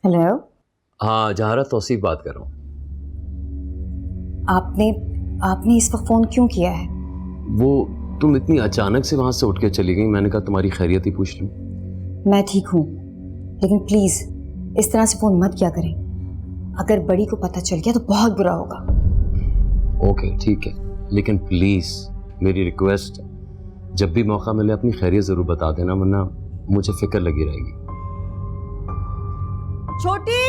Hello. हाँ जहारा, तौसीफ बात कर रहा हूँ। आपने इस वक्त फ़ोन क्यों किया है? वो तुम इतनी अचानक से वहाँ से उठ के चली गई, मैंने कहा तुम्हारी खैरियत ही पूछ लूँ। मैं ठीक हूँ, लेकिन प्लीज़ इस तरह से फ़ोन मत किया करें। अगर बड़ी को पता चल गया तो बहुत बुरा होगा। ओके ठीक है, लेकिन प्लीज़ मेरी रिक्वेस्ट है, जब भी मौका मिले अपनी खैरियत ज़रूर बता देना, वरना मुझे फिक्र लगी रहेगी। छोटी,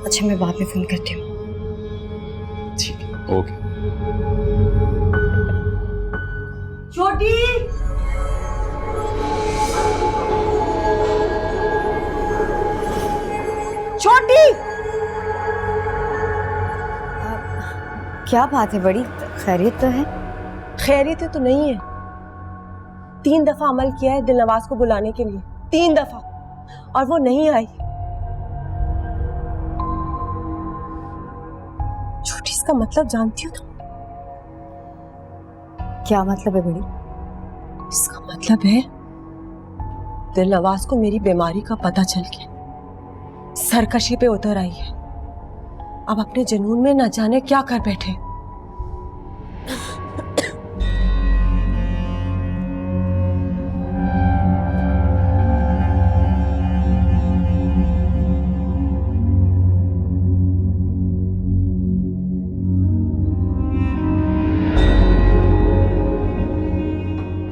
अच्छा मैं बाद में फ़ोन करती हूँ। ठीक है, ओके। छोटी, छोटी। क्या बात है बड़ी, खैरियत तो है? खैरियत तो नहीं है। 3 दफा अमल किया है दिलनवाज को बुलाने के लिए, 3 दफा, और वो नहीं आई। छोटी, इसका मतलब जानती हो तुम? क्या मतलब है बड़ी? इसका मतलब है दिलनवाज को मेरी बीमारी का पता चल गया, सरकशी पे उतर आई है। अब अपने जुनून में न जाने क्या कर बैठे।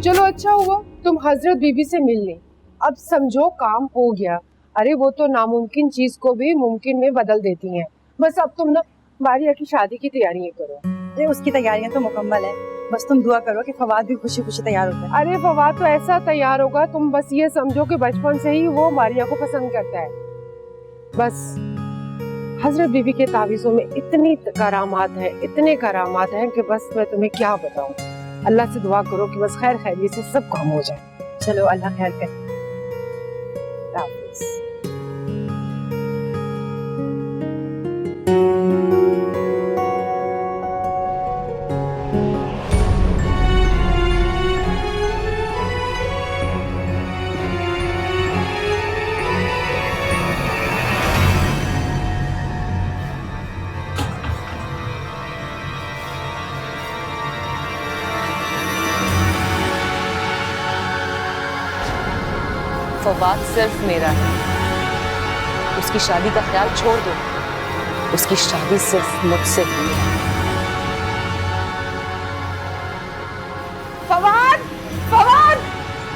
चलो अच्छा हुआ तुम हजरत बीबी से मिल ली, अब समझो काम हो गया। अरे वो तो नामुमकिन चीज को भी मुमकिन में बदल देती हैं। बस अब तुम ना मारिया की शादी की तैयारियां करो। अरे उसकी तैयारियां तो मुकम्मल है, बस तुम दुआ करो कि फवाद भी खुशी खुशी तैयार होता है। अरे फवाद तो ऐसा तैयार होगा, तुम बस ये समझो कि बचपन से ही वो मारिया को पसंद करता है। बस हजरत बीबी के तावीज़ों में इतनी करामात है, इतने करामात हैं कि बस मैं तुम्हें क्या बताऊं। अल्लाह से दुआ करो कि बस खैर खैरियत से सब काम हो जाए। चलो अल्लाह खैर करे। हाफिज़। फवाद सिर्फ मेरा है, उसकी शादी का ख्याल छोड़ दो, उसकी शादी सिर्फ मुझसे हुई है। फवाद, फवाद,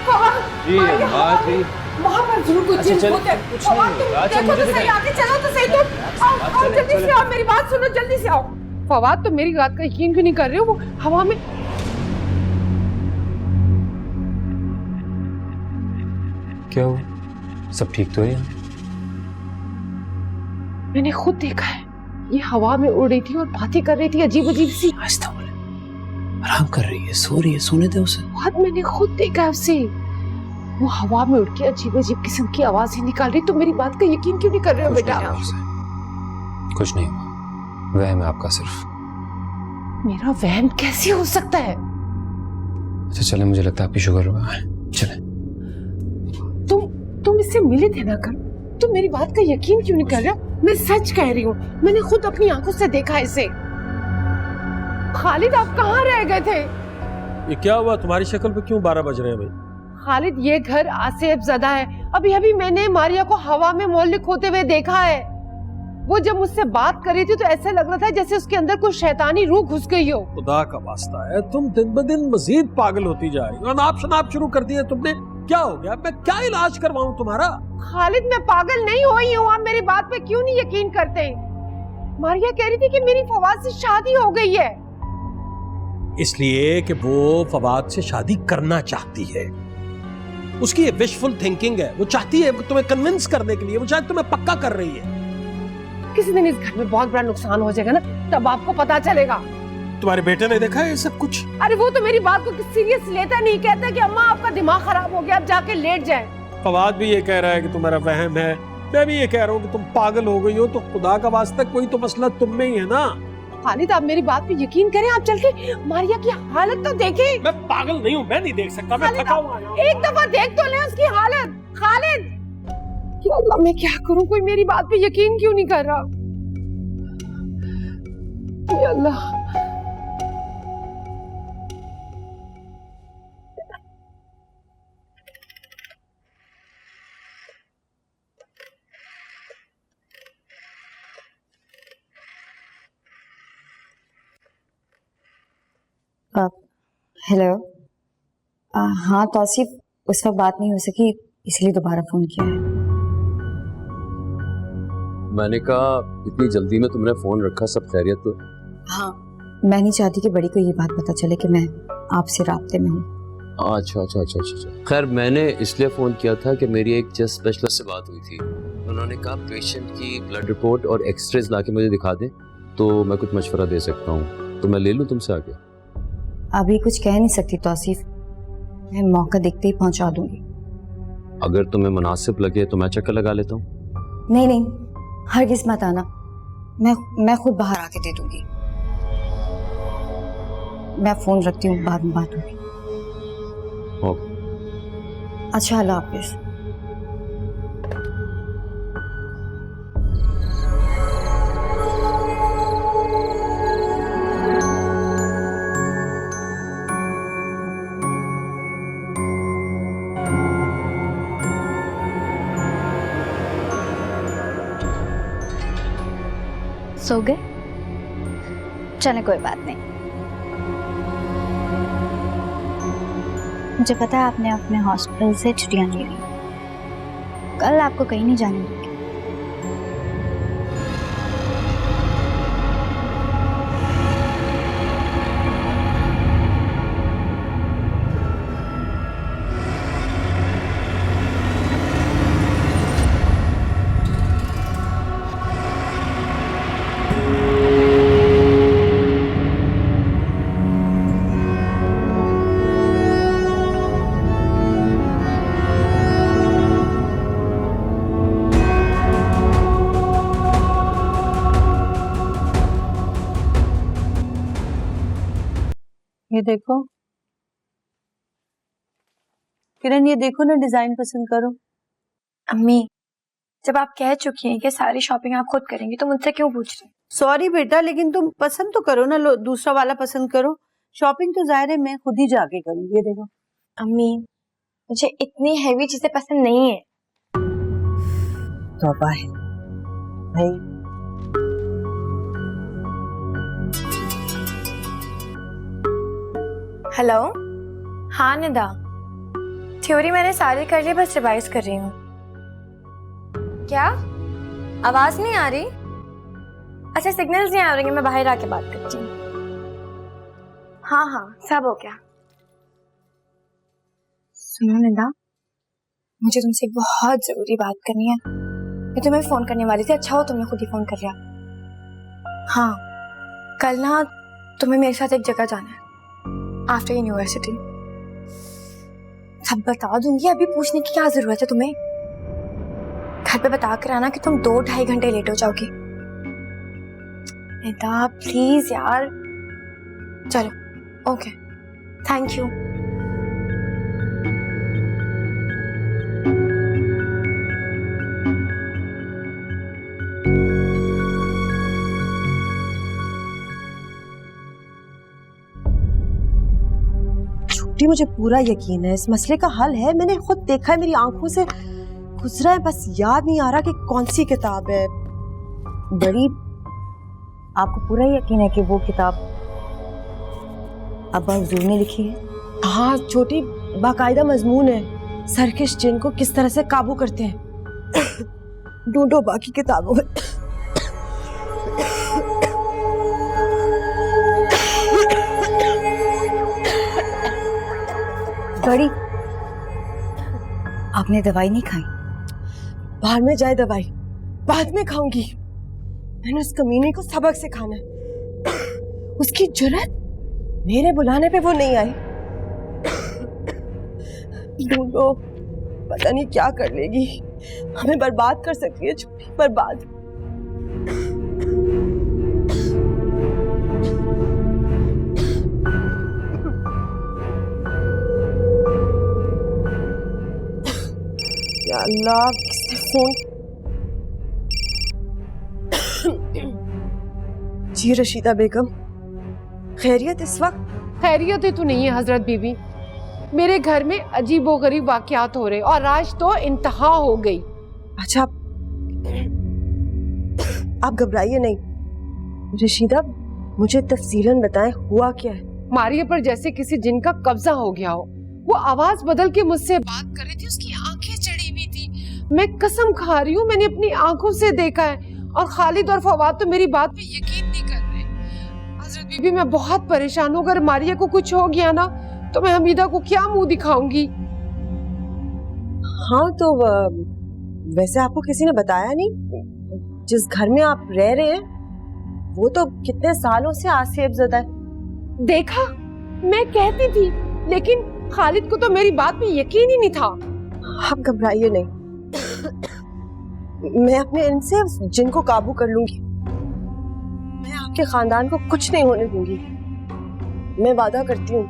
फवाद, जी माँ जी, वहाँ पर जरूर कुछ चीज होता है। फवाद तुम देखो तो सही, आगे चलो तो सही, तुम आओ जल्दी से आओ, मेरी बात सुनो, जल्दी से आओ। फवाद तुम मेरी बात का यकीन क्यों नहीं कर रहे हो? वो हवा में क्या हुआ? सब ठीक तो है? मैंने खुद देखा है, ये हवा में उड़ रही थी और बातें कर रही थी अजीब अजीब सी। आस्ता बोले, आराम कर रही है, सो रही है, सोने दे उसे। बहुत मैंने खुद देखा है उसे, वो हवा में उड़ के अजीब अजीब किस्म की आवाजें निकाल रही। तुम मेरी बात का यकीन क्यों नहीं कर रहे हो बेटा? कुछ नहीं हुआ, वहम है आपका सिर्फ। मेरा वहम कैसे हो सकता है? अच्छा चले, मुझे लगता है आपकी शुगर हुआ है, चले। तुम इससे मिले थे ना कल, तुम मेरी बात का यकीन क्यों नहीं कर रहे हो? मैं सच कह रही हूँ, मैंने खुद अपनी आंखों से देखा इसे। खालिद आप कहाँ रह गए थे? ये क्या हुआ? तुम्हारी शक्ल पे क्यों 12 बज रहे हैं भाई? खालिद ये घर आसेब ज़दा है। अभी अभी मैंने मारिया को हवा में मोहल्लिक होते हुए देखा है। वो जब मुझसे बात कर रही थी तो ऐसा लग रहा था जैसे उसके अंदर कोई शैतानी रूह घुस गई हो। खुदा का वास्ता है, तुम दिन ब दिन मजीद पागल होती जा रही हो। अनाप शनाप शुरू कर दिया तुमने, क्या हो गया? मैं क्या इलाज करवाऊं तुम्हारा? खालिद मैं पागल नहीं हुई हूँ, आप मेरी बात पे क्यों नहीं यकीन करते? मारिया कह रही थी कि मेरी फवाद से शादी हो गई है। इसलिए कि वो फवाद से शादी करना चाहती है, उसकी ये विशफुल थिंकिंग है। वो चाहती है तुम्हें कन्विंस करने के लिए, वो शायद तुम्हें पक्का कर रही है। किसी दिन इस घर में बहुत बड़ा नुकसान हो जाएगा ना, तब आपको पता चलेगा। तुम्हारे बेटे ने देखा है ये सब कुछ? अरे वो तो मेरी बात को सीरियस लेता नहीं, कहता कि अम्मा आपका दिमाग खराब हो गया, अब जाके लेट जाए। फवाद भी ये कह रहा है कि तुम्हारा वहम है, मैं भी ये कह रहा हूँ कि तुम पागल हो गई हो। तो खुदा का वास्ता कोई तो मसला तुम में ही है ना। खालिद आप मेरी बात पे यकीन करें, आप चल के मारिया की हालत तो देखें। मैं पागल नहीं हूँ, मैं नहीं देख सकता, मैं थका हुआ हूँ। एक दफा देख तो ले उसकी हालत। खालिद, या अल्लाह मैं क्या करूं, कोई मेरी बात पे यकीन क्यों नहीं कर रहा। या अल्लाह, हेलो। हाँ तौसीफ, उस वक्त बात नहीं हो सकी इसलिए दोबारा फ़ोन किया है। मैंने कहा इतनी जल्दी में तुमने फ़ोन रखा, सब खैरियत तो? हाँ, मैं नहीं चाहती कि बड़ी को ये बात पता चले कि मैं आपसे राब्ते में हूँ। अच्छा अच्छा अच्छा अच्छा। खैर मैंने इसलिए फ़ोन किया था कि मेरी एक चेस्ट स्पेशलिस्ट से बात हुई थी। उन्होंने कहा पेशेंट की ब्लड रिपोर्ट और एक्सरेज ला के मुझे दिखा दें तो मैं कुछ मशवरा दे सकता हूँ, तो मैं ले लूँ तुमसे आगे? अभी कुछ कह नहीं सकती तौसीफ, मैं मौका देखते ही पहुंचा दूंगी। अगर तुम्हें मुनासिब लगे तो मैं चक्कर लगा लेता हूँ। नहीं नहीं, हरगिज़ मत आना, मैं खुद बाहर आके दे दूंगी। मैं फ़ोन रखती हूँ, बाद में बात होगी। ओके। अच्छा, अल्लाह हाफिज़। सो गए? चले कोई बात नहीं। मुझे पता है आपने अपने हॉस्पिटल से छुट्टियां ली हुई, कल आपको कहीं नहीं जाने दूंगी। ये देखो किरण, ये देखो ना, डिजाइन पसंद करो। अम्मी, जब आप कह चुकी हैं कि सारी शॉपिंग आप खुद करेंगी तो मुझसे क्यों पूछ रही हैं? सॉरी बेटा, लेकिन तुम पसंद तो करो ना, लो दूसरा वाला पसंद करो। शॉपिंग तो जाहिर है मैं खुद ही जाके करूँ। ये देखो। अम्मी, मुझे इतनी हैवी चीजें पसंद नहीं है। तौबा है भाई। हेलो, हाँ निदा, थ्योरी मैंने सारी कर ली, बस रिवाइज कर रही हूँ। क्या आवाज नहीं आ रही? अच्छा, सिग्नल्स नहीं आ रही, मैं बाहर आके बात करती हूँ। हाँ हाँ, सब हो गया। सुनो निदा, मुझे तुमसे बहुत जरूरी बात करनी है। मैं तुम्हें फोन करने वाली थी, अच्छा हो तुमने खुद ही फोन कर लिया। हाँ, कल ना तुम्हें मेरे साथ एक जगह जाना है आफ्टर यूनिवर्सिटी। सब बता दूंगी, अभी पूछने की क्या जरूरत है तुम्हें? घर पे बता कर आना कि तुम 2-2.5 घंटे लेट हो जाओगी। निदा प्लीज यार। चलो ओके, थैंक यू। मुझे पूरा यकीन है इस मसले का हल है। मैंने खुद देखा है, मेरी आंखों से गुजरा है, बस याद नहीं आ रहा कि कौन सी किताब है। बड़ी, आपको पूरा यकीन है कि वो किताब अब्बा हुजूर ने लिखी है? हाँ, छोटी बाकायदा मजमून है, सरकश जिन को किस तरह से काबू करते हैं। ढूंढो बाकी किताबों में। बड़ी, आपने दवाई नहीं खाई? बाहर में जाए दवाई, बाद में खाऊंगी। मैंने उस कमीने को सबक सिखाना है। उसकी जुर्रत, मेरे बुलाने पे वो नहीं आई। ढूंढो, पता नहीं क्या कर लेगी, हमें बर्बाद कर सकती है, छोटी बर्बाद। या अल्लाह, किसने फोन? जी रशीदा बेगम, खैरियत इस वक्त? खैरियत ही तो नहीं है हजरत बीबी। मेरे घर में अजीबोगरीब वाकयात हो रहे और आज तो इंतहा हो गई। अच्छा, आप घबराइए नहीं। रशीदा, मुझे तफसीलन बताएं, हुआ क्या है? मारिया पर जैसे किसी जिन का कब्जा हो गया हो। वो आवाज बदल के मुझसे बात कर रही थी, उसकी आंखें चढ़ी हुई थी। मैं कसम खा रही हूँ, मैंने अपनी आंखों से देखा है। और खालिद और फवाद तो मेरी बात पे यकीन नहीं कर रहे। हजरत बीबी, मैं बहुत परेशान हूँ। अगर मारिया को कुछ हो गया ना तो मैं हमीदा को क्या मुंह दिखाऊंगी? हाँ, तो वैसे आपको किसी ने बताया नहीं? जिस घर में आप रह रहे हैं वो तो कितने सालों से आसेबज़दा है। देखा, मैं कहती थी, लेकिन खालिद को तो मेरी बात पे यकीन ही नहीं था। आप घबराइए नहीं, मैं अपने इनसे जिन को काबू कर लूंगी। मैं आपके खानदान को कुछ नहीं होने दूंगी। मैं वादा करती हूँ,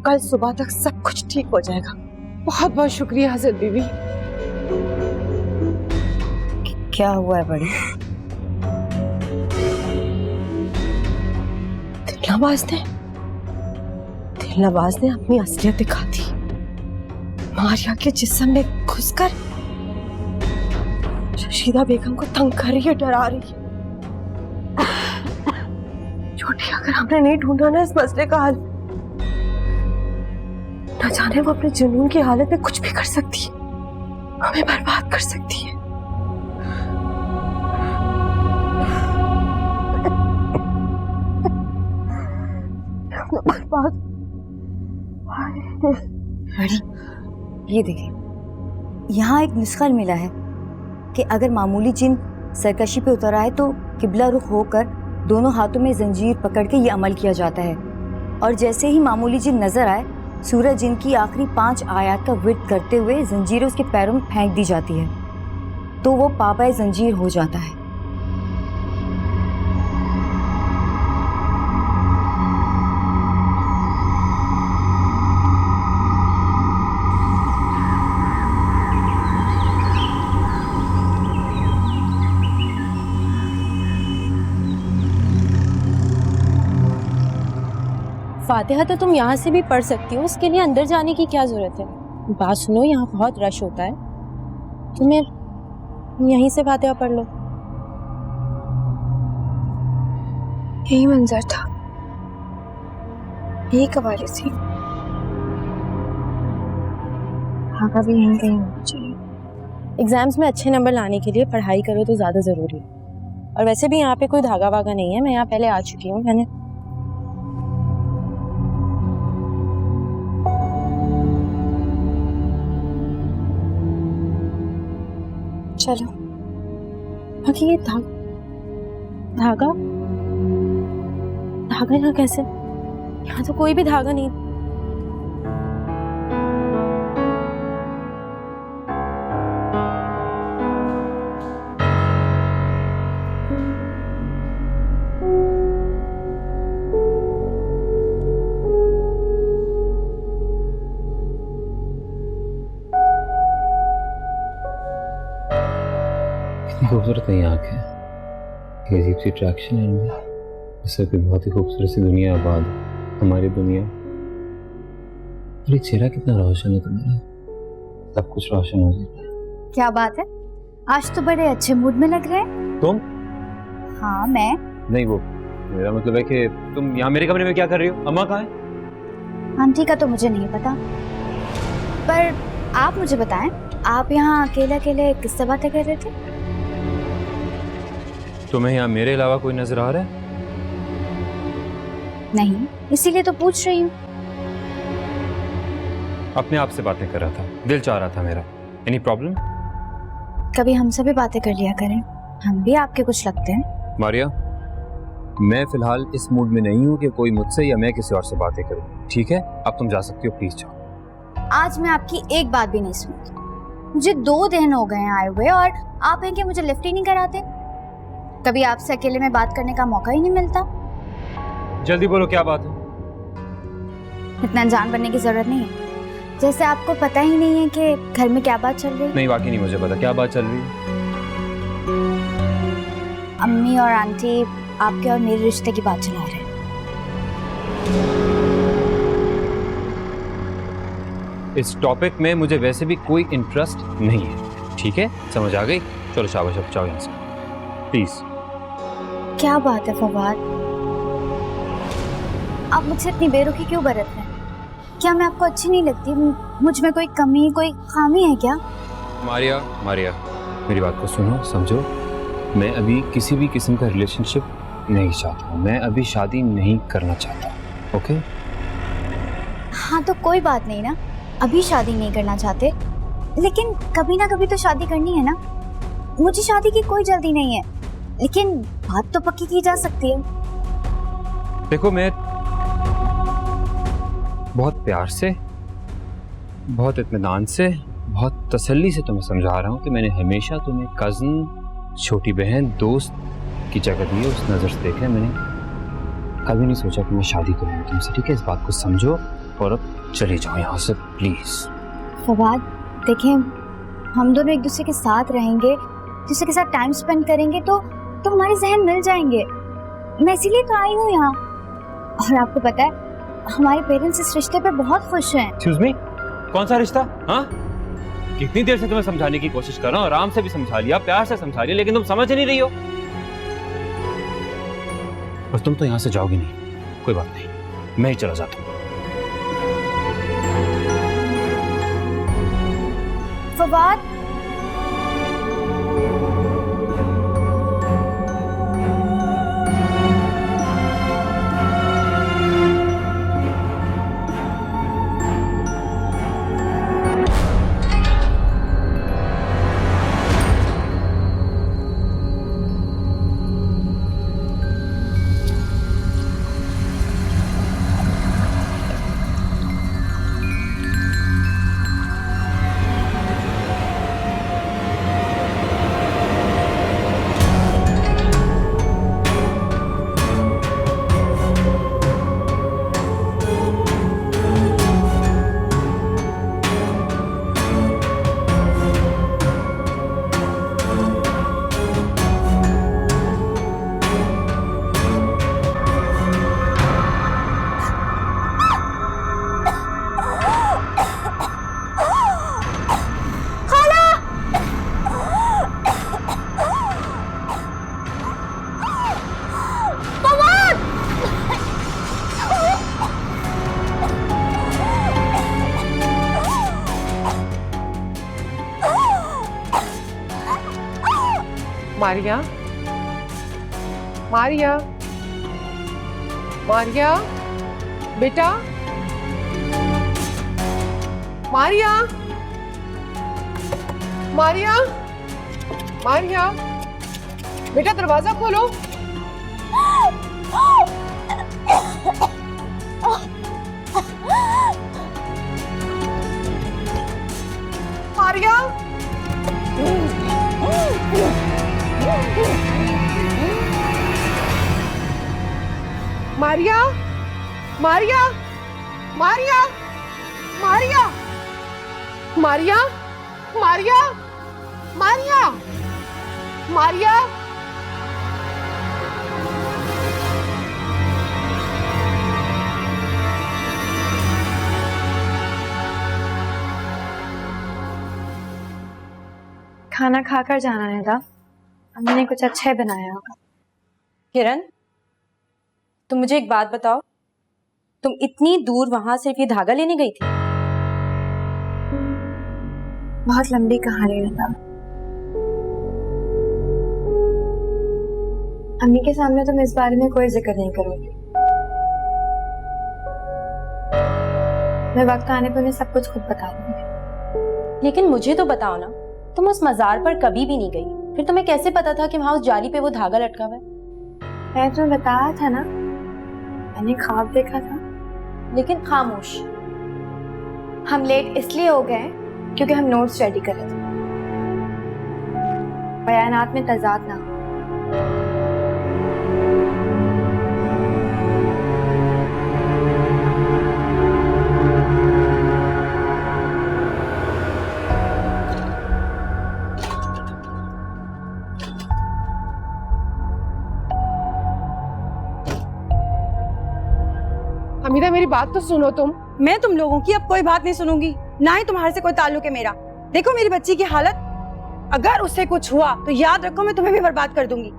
कल सुबह तक सब कुछ ठीक हो जाएगा। बहुत बहुत शुक्रिया हजरत बीबी। क्या हुआ है बड़ी? दिलनवाज ने अपनी असलियत दिखा दी। मारिया के जिस्म में घुसकर रशीदा बेगम को तंग कर रही है, डरा रही है। छोटी, अगर हमने नहीं ढूंढा ना इस मसले का हल, न जाने वो अपने जुनून की हालत में कुछ भी कर सकती है, हमें बर्बाद कर सकती है। बड़ी, ये देखिए, यहाँ एक नुस्खा मिला है कि अगर मामूली जिन सरकशी पे उतर आए तो किबला रुख होकर दोनों हाथों में जंजीर पकड़ के ये अमल किया जाता है। और जैसे ही मामूली जिन नजर आए, सूरज जिन की आखिरी 5 आयत का विर्द करते हुए जंजीर उसके पैरों में फेंक दी जाती है, तो वो पाबाए जंजीर हो जाता है। फातिहा तो तुम यहाँ से भी पढ़ सकती हो, उसके लिए अंदर जाने की क्या जरूरत है? बात सुनो, यहाँ बहुत रश होता है, तुम्हें यहीं से फातिहा पढ़ लो। यही मंजर था, यही कवाली थी। धागा भी यहीं कहीं होना चाहिए। एग्जाम्स में अच्छे नंबर लाने के लिए पढ़ाई करो तो ज़्यादा ज़रूरी है। और वैसे भी यहाँ पे कोई धागा वागा नहीं है, मैं यहाँ पहले आ चुकी हूँ। मैंने चलो। बाकी ये धागा यहाँ कैसे? यहाँ तो कोई भी धागा नहीं। खूबसूरत है ये आँखें, ये अजीब सी अट्रैक्शन है इनमें। जैसे कोई बहुत ही खूबसूरत सी दुनिया आबाद है, हमारी दुनिया। और ये चेहरा कितना रोशन है तुम्हारा, सब कुछ रोशन हो जाता है। क्या बात है, आज तो बड़े अच्छे मूड में लग रहे हैं। तुम? हाँ मैं। नहीं, वो मेरा मतलब है कि तुम यहाँ मेरे कमरे में क्या कर रही हो? अम्मा कहाँ है? आंटी का तो मुझे नहीं पता, पर आप मुझे बताएं, आप यहाँ अकेले अकेले किससे बातें कर रहे थे? तुम्हें यहाँ मेरे अलावा कोई नजर आ रहा है? नहीं, इसीलिए तो पूछ रही हूँ। अपने आप से बातें कर रहा था, दिल चाह रहा था मेरा। Any problem? कभी हमसे भी बातें कर लिया करें, हम भी आपके कुछ लगते हैं। मारिया, मैं फिलहाल इस मूड में नहीं हूँ कि कोई मुझसे या मैं किसी और से बातें करूँ, ठीक है? अब तुम जा सकती हो, प्लीज जाओ। आज मैं आपकी एक बात भी नहीं सुनूंगी। मुझे 2 दिन हो गए आए हुए और आप हैं कि मुझे लिफ्ट ही नहीं कराते। कभी आपसे अकेले में बात करने का मौका ही नहीं मिलता। जल्दी बोलो, क्या बात है? इतना अनजान बनने की जरूरत नहीं है। जैसे आपको पता ही नहीं है कि घर में क्या बात चल रही है। नहीं, वाकई नहीं मुझे पता क्या बात चल रही है। अम्मी और आंटी आपके और मेरे रिश्ते की बात चला रहे हैं। इस टॉपिक में मुझे वैसे भी कोई इंटरेस्ट नहीं है, ठीक है? समझ आ गई? चलो शाबाश, अब जाओ यहाँ से प्लीज। क्या बात है फवाद, आप मुझसे इतनी बेरुखी क्यों बरतते हैं? क्या मैं आपको अच्छी नहीं लगती? मुझ में कोई कमी, कोई खामी है क्या? मारिया, मारिया, मेरी बात को सुनो, समझो। मैं अभी किसी भी किस्म का रिलेशनशिप नहीं चाहता हूँ। मैं अभी शादी नहीं करना चाहता, ओके? हाँ तो कोई बात नहीं ना, अभी शादी नहीं करना चाहते, लेकिन कभी ना कभी तो शादी करनी है ना। मुझे शादी की कोई जल्दी नहीं है, लेकिन बात तो पक्की की जा सकती है। देखो, मैं बहुत प्यार से, बहुत इत्मीनान से, बहुत तसल्ली से तुम्हें समझा रहा हूँ कि मैंने हमेशा तुम्हें कज़न, छोटी बहन, दोस्त की जगह दी है। उस नज़र से देखा, मैंने कभी नहीं सोचा कि मैं शादी करूँगा तुमसे, ठीक है? इस बात को समझो और अब चले जाओ यहाँ से प्लीज़। फवाद देखें, हम दोनों एक दूसरे के साथ रहेंगे, दूसरे के साथ टाइम स्पेंड करेंगे तो हमारे जहन मिल जाएंगे। मैं इसीलिए तो आई हूँ यहाँ। और आपको पता है, हमारे पेरेंट्स इस रिश्ते पे बहुत खुश हैं। एक्सक्यूज मी, कौन सा रिश्ता? हाँ, कितनी देर से तुम्हें समझाने की कोशिश कर रहा हूँ, आराम से भी समझा लिया, प्यार से समझा लिया, लेकिन तुम समझ नहीं रही हो। बस तुम तो यहाँ से जाओगी नहीं, कोई बात नहीं, मैं ही चला जाता हूँ। फवाद, मारिया, मारिया, मारिया, बेटा, मारिया, मारिया, मारिया, बेटा दरवाजा खोलो। मारिया, मारिया, मारिया, मारिया, मारिया, मारिया, मारिया, मारिया, मारिया। खाना खाकर जाना है था, अम्मी ने कुछ अच्छा ही बनाया होगा। किरण, तुम मुझे एक बात बताओ, तुम इतनी दूर वहां सिर्फ ये धागा लेने गई थी? बहुत लंबी कहानी है था। अम्मी के सामने तुम इस बारे में कोई जिक्र नहीं करोगी। मैं वक्त आने पर उन्हें सब कुछ खुद बता दूंगी। लेकिन मुझे तो बताओ ना, तुम उस मजार पर कभी भी नहीं गई, फिर तुम्हें कैसे पता था कि वहां उस जाली पे वो धागा लटका हुआ है? मैंने तुम्हें बताया था ना, मैंने ख्वाब देखा था। लेकिन खामोश। हम लेट इसलिए हो गए क्योंकि हम नोट्स रेडी कर रहे थे, बयानात में तजाद ना हो। हमीदा मेरी बात तो सुनो तुम। मैं तुम लोगों की अब कोई बात नहीं सुनूंगी, ना ही तुम्हारे से कोई ताल्लुक है मेरा। देखो मेरी बच्ची की हालत, अगर उससे कुछ हुआ तो याद रखो मैं तुम्हें भी बर्बाद कर दूंगी।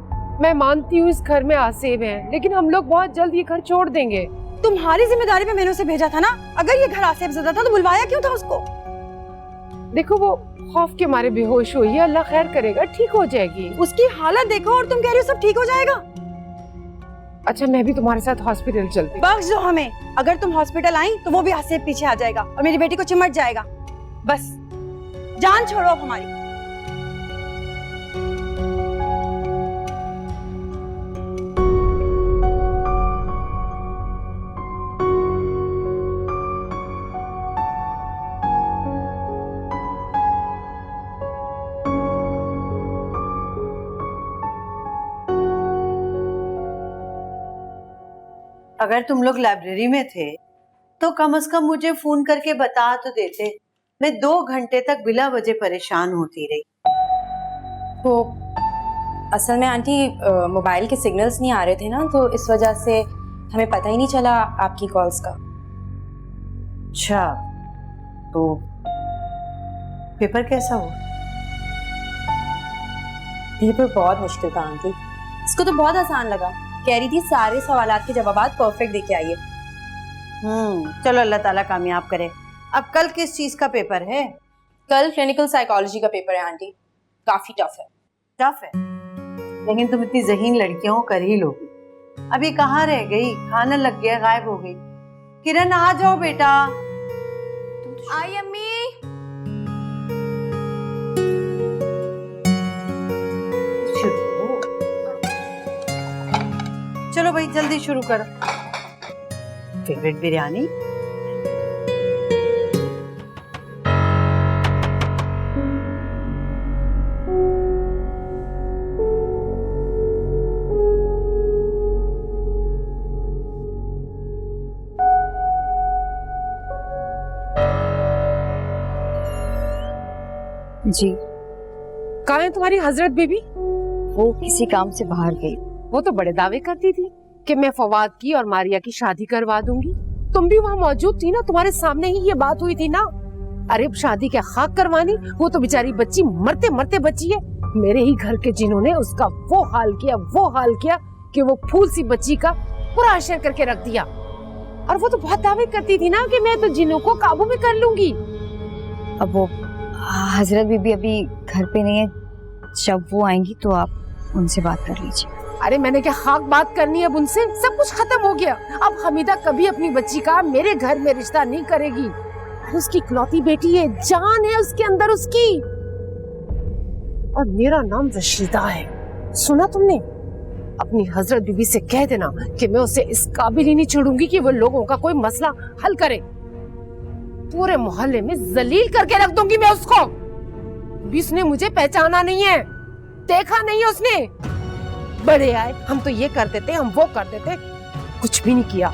मैं मानती हूँ इस घर में आसेब है, लेकिन हम लोग बहुत जल्द ये घर छोड़ देंगे। तुम्हारी जिम्मेदारी पे मैंने उसे भेजा था ना, अगर ये घर आसेब ज़दा था तो बुलवाया क्यों था उसको? देखो वो खौफ के मारे बेहोश हुई है, अल्लाह खैर करेगा, ठीक हो जाएगी। उसकी हालत देखो और तुम कह रही हो सब ठीक हो जाएगा। अच्छा मैं भी तुम्हारे साथ हॉस्पिटल चलती हूँ। बख्श दो हमें, अगर तुम हॉस्पिटल आई तो वो भी आसेब पीछे आ जाएगा और मेरी बेटी को चिमट जाएगा। बस जान छोड़ो अब हमारी। अगर तुम लोग लाइब्रेरी में थे तो कम से कम मुझे फोन करके बता तो देते। मैं 2 घंटे तक बिला वजह परेशान होती रही। तो असल में आंटी मोबाइल के सिग्नल्स नहीं आ रहे थे ना, तो इस वजह से हमें पता ही नहीं चला आपकी कॉल्स का। अच्छा तो पेपर कैसा हुआ? पेपर बहुत मुश्किल था आंटी, इसको तो बहुत आसान लगा। कह रही थी सारे सवालात के जवाबात परफेक्ट देके आइए। चलो अल्लाह ताला कामयाब करे। अब कल किस चीज का पेपर है? कल क्लिनिकल साइकोलॉजी का पेपर है आंटी, काफी टफ है। टफ है, लेकिन तुम इतनी ज़हीन लड़कियां हो, कर ही लोगी। अभी कहाँ रह गई? खाना लग गया, गायब हो गई। किरण आ जाओ बेटा। आई अम्मी। चलो भाई जल्दी शुरू करो। फेवरेट बिरयानी। जी कहाँ है तुम्हारी हजरत बीबी? वो किसी काम से बाहर गई। वो तो बड़े दावे करती थी कि मैं फवाद की और मारिया की शादी करवा दूंगी। तुम भी वहाँ मौजूद थी ना, तुम्हारे सामने ही ये बात हुई थी ना। अरे शादी क्या खाक करवानी, वो तो बेचारी बच्ची मरते मरते बची है। मेरे ही घर के जिन्होंने उसका वो हाल किया कि वो फूल सी बच्ची का पूरा अशर करके रख दिया। और वो तो बहुत दावे करती थी ना कि मैं तो जिन्हों को काबू में कर लूंगी। अब वो हजरत बीबी अभी घर पे नहीं है, जब वो आएंगी तो आप उनसे बात कर लीजिए। अरे मैंने क्या खाक बात करनी है अब उनसे? सब कुछ खत्म हो गया। अब हमीदा कभी अपनी बच्ची का मेरे घर में रिश्ता नहीं करेगी। उसकी इकलौती बेटी है, जान है उसके अंदर उसकी। और मेरा नाम रशीदा है, सुना तुमने? अपनी हजरत बीबी से कह देना कि मैं उसे इस काबिल ही नहीं छोड़ूंगी कि वो लोगों का कोई मसला हल करे। पूरे मोहल्ले में जलील करके रख दूंगी मैं उसको। उसने मुझे पहचाना नहीं है, देखा नहीं है उसने। बड़े आए, हम तो ये कर देते, हम वो कर देते, कुछ भी नहीं किया।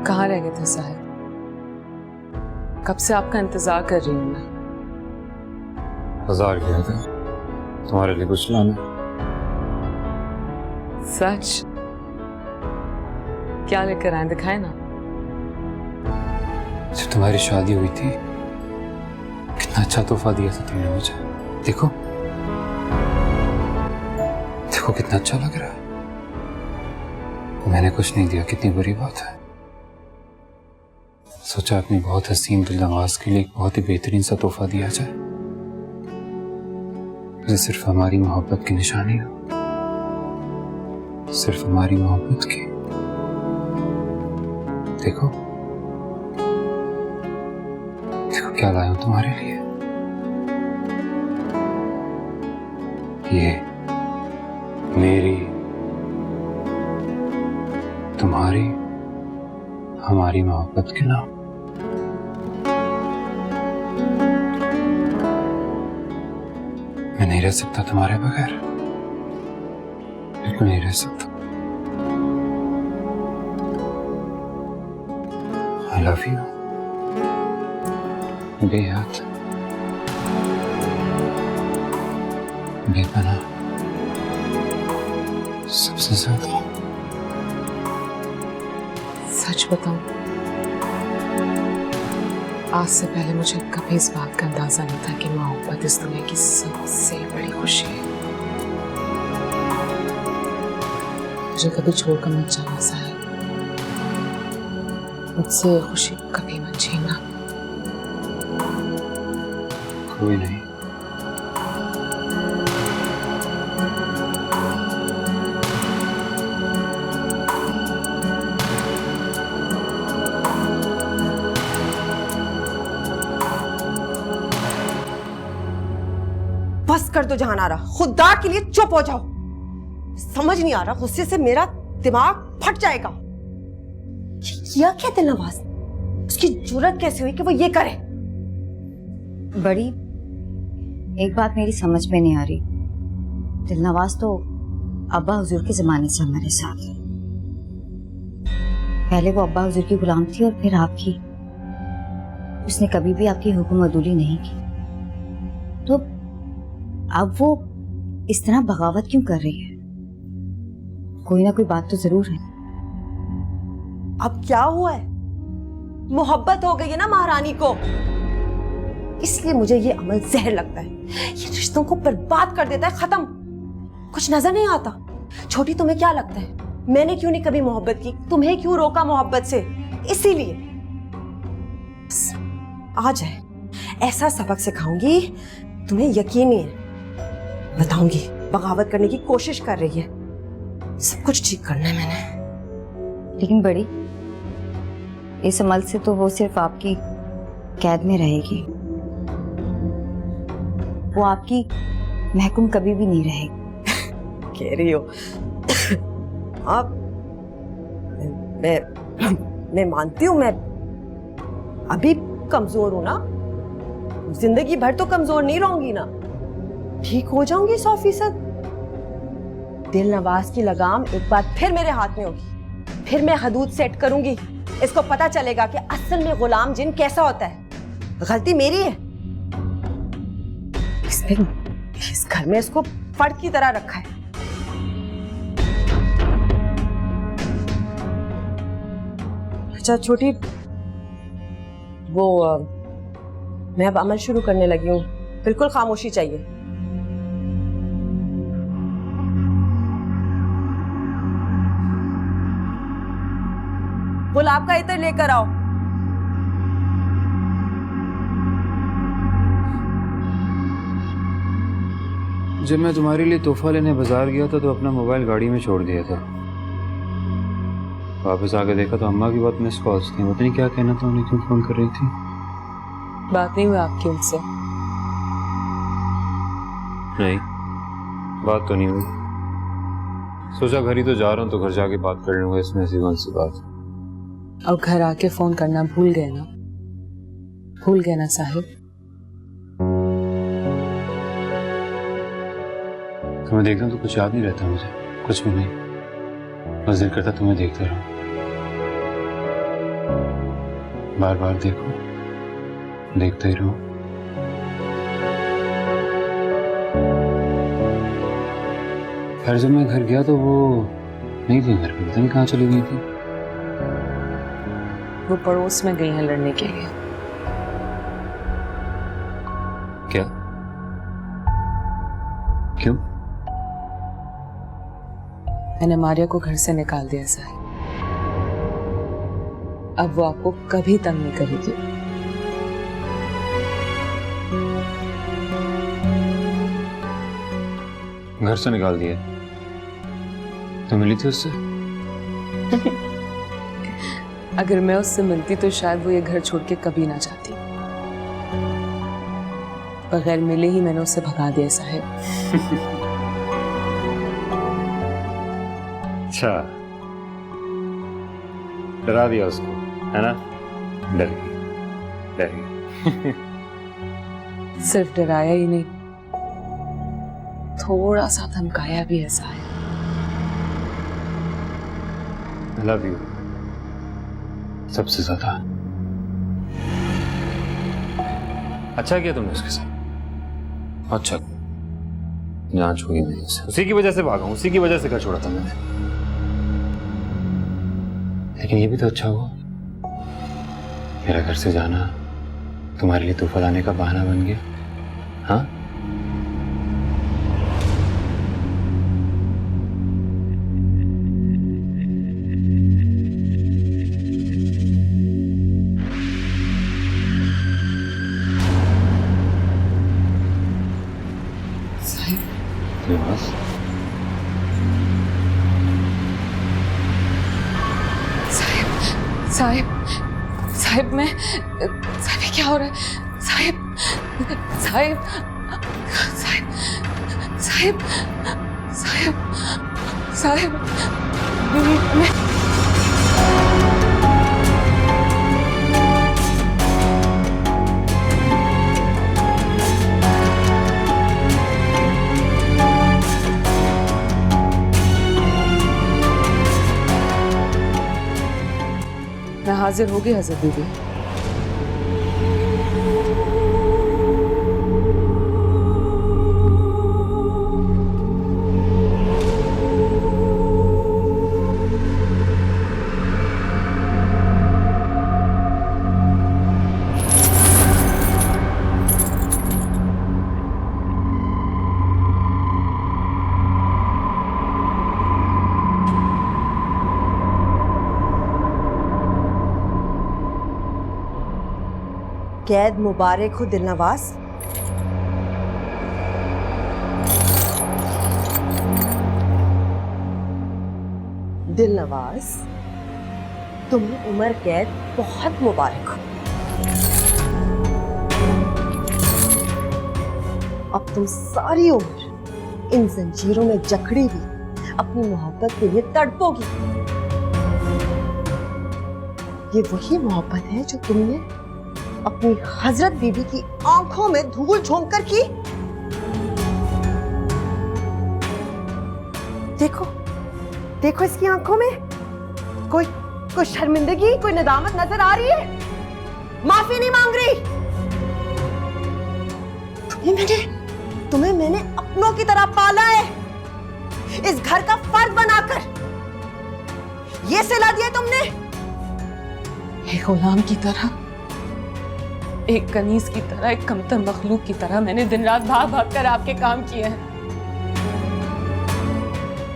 कहाँ रह गए थे साहिब? कब से आपका इंतजार कर रही हूँ मैं। बाजार गया था तुम्हारे लिए कुछ लाने। सच? क्या लेकर आए, दिखाए ना। जब तुम्हारी शादी हुई थी कितना अच्छा तोहफा दिया था तुमने मुझे। देखो देखो कितना अच्छा लग रहा है। मैंने कुछ नहीं दिया, कितनी बुरी बात है। सोचा अपनी बहुत हसीन दिलनवाज के लिए एक बहुत ही बेहतरीन सा तोहफा दिया जाए, जो सिर्फ हमारी मोहब्बत की निशानी हो, सिर्फ हमारी मोहब्बत की। देखो देखो क्या लाया हूं तुम्हारे लिए। ये मेरी, तुम्हारी, हमारी मोहब्बत के नाम। रह सकता तुम्हारे बगैर, बिल्कुल नहीं रह सकता। I love you, बेहद, बेपनाह, सबसे ज्यादा। सच बताऊं, आज से पहले मुझे कभी इस बात का अंदाजा नहीं था कि मोहब्बत इस दुनिया की सबसे बड़ी खुशी है। मुझे कभी छोड़कर मत जाना साहिब, मुझसे ये खुशी कभी मत छीनना। कोई नहीं, बस कर दो जहानारा, खुदा के लिए चुप हो जाओ। समझ नहीं आ रहा, गुस्से से मेरा दिमाग फट जाएगा। ये किया क्या दिलनवाज? उसकी जुर्रत कैसे हुई कि वो ये करे? बड़ी, एक बात मेरी समझ में नहीं आ रही। दिलनवाज तो अब्बा हुजूर के जमाने से हमारे साथ है। पहले वो अब्बा हुजूर की गुलाम थी और फिर आपकी। उसने कभी भी आपकी हुक्म अदूली नहीं की, तो अब वो इस तरह बगावत क्यों कर रही है? कोई ना कोई बात तो जरूर है। अब क्या हुआ है? मोहब्बत हो गई है ना महारानी को, इसलिए मुझे ये अमल जहर लगता है। ये रिश्तों को बर्बाद कर देता है, खत्म। कुछ नजर नहीं आता। छोटी, तुम्हें क्या लगता है मैंने क्यों नहीं कभी मोहब्बत की? तुम्हें क्यों रोका मोहब्बत से? इसीलिए आ जाए, ऐसा सबक सिखाऊंगी तुम्हें यकीन नहीं है। बताऊंगी बगावत करने की कोशिश कर रही है, सब कुछ ठीक करना है मैंने। लेकिन बड़ी, इस अमल से तो वो सिर्फ आपकी कैद में रहेगी, वो आपकी महकुम कभी भी नहीं रहेगी। कह रही हो? आप मैं मानती हूँ, मैं अभी कमजोर हूं ना, जिंदगी भर तो कमजोर नहीं रहूंगी ना, ठीक हो जाऊंगी 100%। दिलनवाज की लगाम एक बार फिर मेरे हाथ में होगी, फिर मैं हदूद सेट करूंगी। इसको पता चलेगा कि असल में गुलाम जिन कैसा होता है। गलती मेरी है, इस घर में इसको फर्द की तरह रखा है। अच्छा छोटी, वो मैं अब अमल शुरू करने लगी हूँ, बिल्कुल खामोशी चाहिए। गुलाब का इत्र लेकर आओ। जब मैं तुम्हारे लिए तोहफा लेने बाजार गया था तो अपना मोबाइल गाड़ी में छोड़ दिया था। वापस आके देखा तो अम्मा की बात मिस कॉल्स थी। पता नहीं क्या कहना था उन्हें, क्यों फोन कर रही थी। बात नहीं हुई आपकी उनसे? नहीं, बात तो नहीं हुई। सोचा घर ही तो जा रहा हूँ तो घर जाके बात कर लूंगा, इसमें ऐसी कौन सी बात। और घर आके फोन करना भूल गए ना? भूल गए ना साहिब? तुम्हें देखता हूँ तो कुछ याद नहीं रहता मुझे, कुछ भी नहीं। बस दिल करता तुम्हें देखते रहो, बार बार देखो, देखते ही रहो। फिर जब मैं घर गया तो वो नहीं थी घर पे, पता नहीं कहाँ चली गई थी। वो पड़ोस में गई हैं लड़ने के लिए। क्या? क्यों? मैंने मारिया को घर से निकाल दिया साहिब। अब वो आपको कभी तंग नहीं करेगी। घर से निकाल दिया? तो मिली थी उससे? अगर मैं उससे मिलती तो शायद वो ये घर छोड़ के कभी ना जाती। बगैर मिले ही मैंने उसे भगा दिया साहिब। अच्छा, डरा दिया उसको, है ना? डर गई, डर गई। सिर्फ डराया ही नहीं, थोड़ा सा धमकाया भी है साहिब। I love you सबसे ज्यादा। अच्छा किया तुमने उसके साथ, अच्छा जान छोड़ी मैंने उसे, उसी की वजह से भागा हूं, उसी की वजह से घर छोड़ा था मैंने। लेकिन ये भी तो अच्छा हुआ, मेरा घर से जाना तुम्हारे लिए तोहफा लाने का बहाना बन गया। हाँ बस साहिब साहिब मैं साहिब ये क्या हो रहा है? साहिब साहिब साहिब साहिब साहिब साहिब मैं हाजिर हो गई हजरत बीबी। कैद मुबारक हो दिलनवाज। दिलनवाज, तुम्हें उम्र कैद बहुत मुबारक हो। अब तुम सारी उम्र इन जंजीरों में जकड़ी हुई अपनी मोहब्बत के लिए तड़पोगी। ये वही मोहब्बत है जो तुमने अपनी हजरत बीबी की आंखों में धूल झोंक कर की। देखो देखो इसकी आंखों में कोई शर्मिंदगी, कोई नदामत नजर आ रही है। माफी नहीं मांग रही। तुम्हें मैंने अपनों की तरह पाला है, इस घर का फर्द बनाकर। ये सिला दिया तुमने। एक गुलाम की तरह, एक कनीज की तरह, एक कमतर मखलूक की तरह मैंने दिन रात भाग भाग कर आपके काम किए हैं,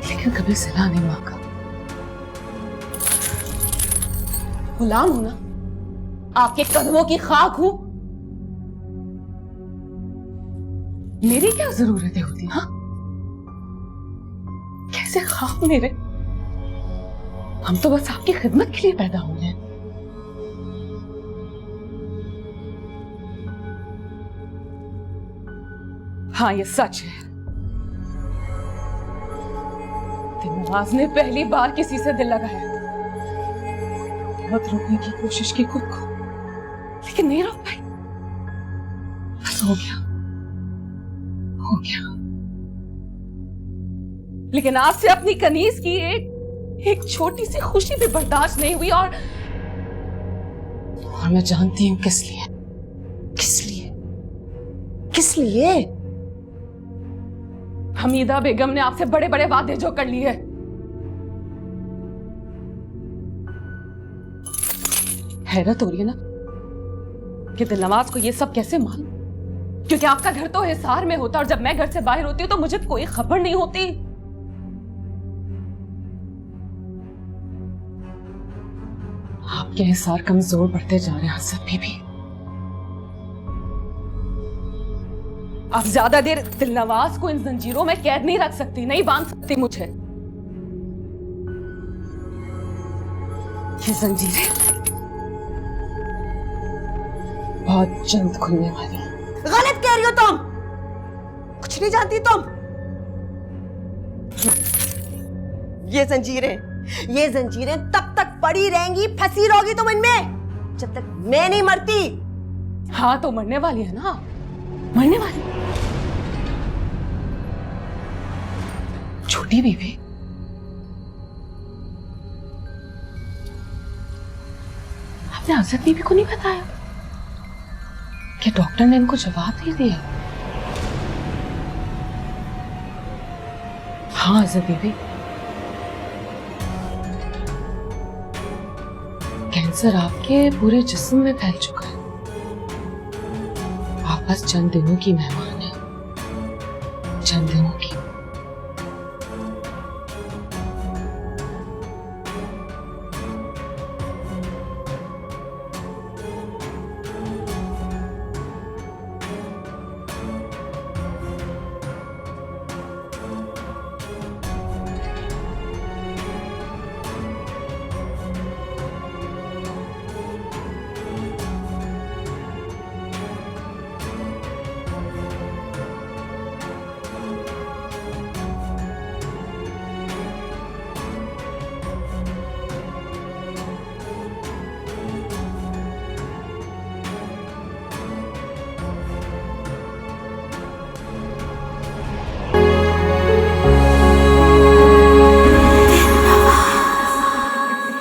लेकिन कभी सिला नहीं मांगा। गुलाम हूं ना, आपके कदमों की खाक हूं। मेरी क्या जरूरतें होती? हाँ, कैसे खाक मेरे? हम तो बस आपकी खिदमत के लिए पैदा हुए हैं। हाँ, ये सच है, दिलनवाज ने पहली बार किसी से दिल लगाया। बहुत रोकने की कोशिश की खुद को, लेकिन नहीं रोक पाई। बस हो गया। लेकिन आपसे अपनी कनीज की एक छोटी सी खुशी भी बर्दाश्त नहीं हुई। और मैं जानती हूं किस लिए। किस लिए? हमीदा बेगम ने आपसे बड़े बड़े वादे जो कर लिए। हैरत हो रही है ना कि दिलनवाज को ये सब कैसे मालूम, क्योंकि आपका घर तो हिसार में होता और जब मैं घर से बाहर होती हूँ तो मुझे कोई खबर नहीं होती। आपके हिसार कमजोर बढ़ते जा रहे हैं हसरत बीबी। आप ज्यादा देर दिलनवाज को इन जंजीरों में कैद नहीं रख सकती, नहीं बांध सकती मुझे। ये जंजीरें बहुत जल्द खुलने वाली हैं। गलत कह रही हो तुम, कुछ नहीं जानती तुम। ये जंजीरें तब तक पड़ी रहेंगी, फंसी रहोगी तुम इनमें जब तक मैं नहीं मरती। हाँ, तो मरने वाली है ना, मरने वाली। छोटी बीबी, आपने हजरत बीबी को नहीं बताया कि डॉक्टर ने इनको जवाब दे दिया? हाँ हजरत बीबी, कैंसर आपके पूरे जिस्म में फैल चुका है। आप बस चंद दिनों की मेहमान है, चंद दिनों की।